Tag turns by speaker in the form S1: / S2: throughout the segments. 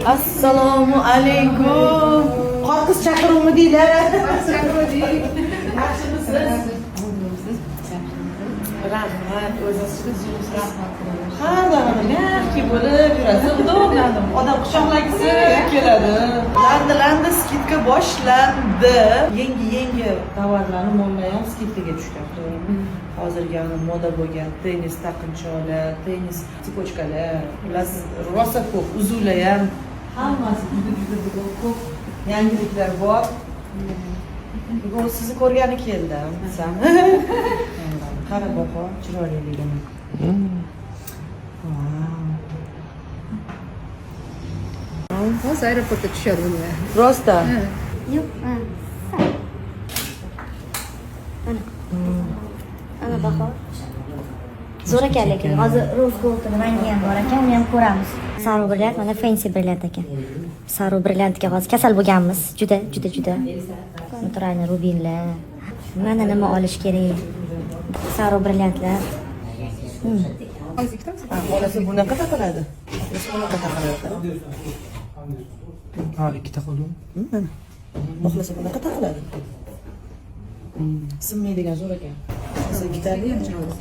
S1: Assalomu alaykum. Qo'rqiz chaqiruvmi deylar? Chaqiruvdik. Yaxshimisiz? Rahmat, o'zingiz rahmat qilaman. Har doim yaxshi bo'lib yurasiz. Xudolandim. Odam quchoqlagisi keladi. Landa skidka boshlandi. Yangi tovarlarni mo'llar ham skidkaga tushdi. Hozirgi moda bo'lgan tennis taqinchoqlar, tennis tikochkalar, bilasiz, rosa ko'p, uzuvlar ham hammasi juda ko'p yangiliklar bor. Bugun sizni ko'rgani keldim. Qara boqo, chiroyliligini.
S2: Hozir aeroportga tushadi ular.
S1: Rosta.
S3: Yo'q, ana baho. Zo'r ekan lekin hozir rose goldni rangi ham bor ekan, uni ham ko'ramiz. Saru brilliant, mana fancy brilliant ekan. Saru brilliantga hozir kasal bo'lganmiz. Juda. Naturalniy rubinlar. Mana nima olish kerak? Saru brilliantlar.
S1: Xolasi bunaqa taqiladi. Bunaqa taqiladi. Ha, ikkita qo'lim. Mana. Xohlasa bunaqa taqiladi. Sinmaydigan zo'r ekan. Siz gitarni ham chiroyli.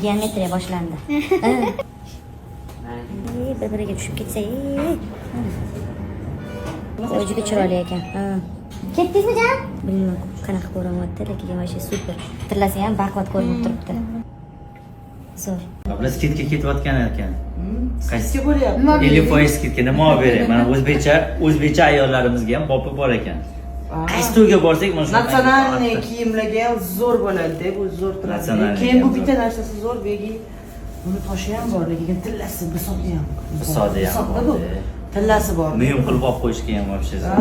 S3: Geometriya boshlandi. Bir-biriga tushib ketsa, juda chiroyli ekan. Ketdingizmi, jan? Bilmayman, qanaqa ko'rinyapti, lekin voy super. Tirlasa ham baquvvat ko'rinib turibdi. Zo'r.
S4: Biz skidga ketayotgan ekan.
S1: Qaysiga bo'lyapti?
S4: 50% skidga nima olib beray? Mana o'zbekcha ayollarimizga ham bopi bor ekan. Qaysi to'yga borsak, mana shu
S1: natsionalniy kiyimlarga ham zo'r bo'ladi, bu zo'r turadi. Keyin bu bitta narsasi zo'r begi. Buni toshi ham bor, lekin tillasi bisodi ham.
S4: Bisodi ham bor.
S1: Tillasi bor.
S4: Muyum qilib olib qo'yishga ham вообще zo'r.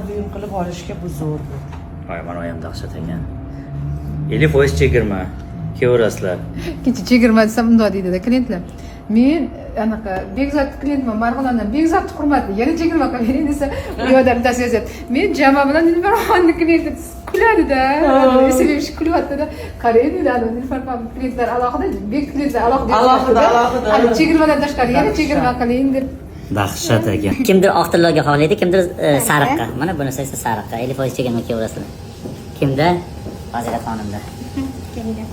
S1: Buyum qilib olishga bu zo'r bu.
S4: Voy, mana ham dahshat ekan. 50% chegirma. Kevarasizlar.
S2: Kecha chegirma desam unday deydi-da klientlar. Men anaqa Bekzod klientman, Marg'ilondan Bekzod hurmatli, yana chegirma qiling desa, u yoqda bittasi yozadi. Men Jama bilan Nilfarxonni klienti kuladi-da. Sevish kulyapti-da. Qarang dedi, Nilfarxon klientlar alohida, Bek klientlar alohida. Alohida. Chegirmadan tashqari yana chegirma qiling deb.
S4: Dahshat ekan.
S5: Kimdir oq tillarga xohlaydi, kimdir sariqqa. Mana bunisi esa sariqqa. 50% chegirma kevarasizlar. Kimda? Fazilat xonimda.
S3: Keldi.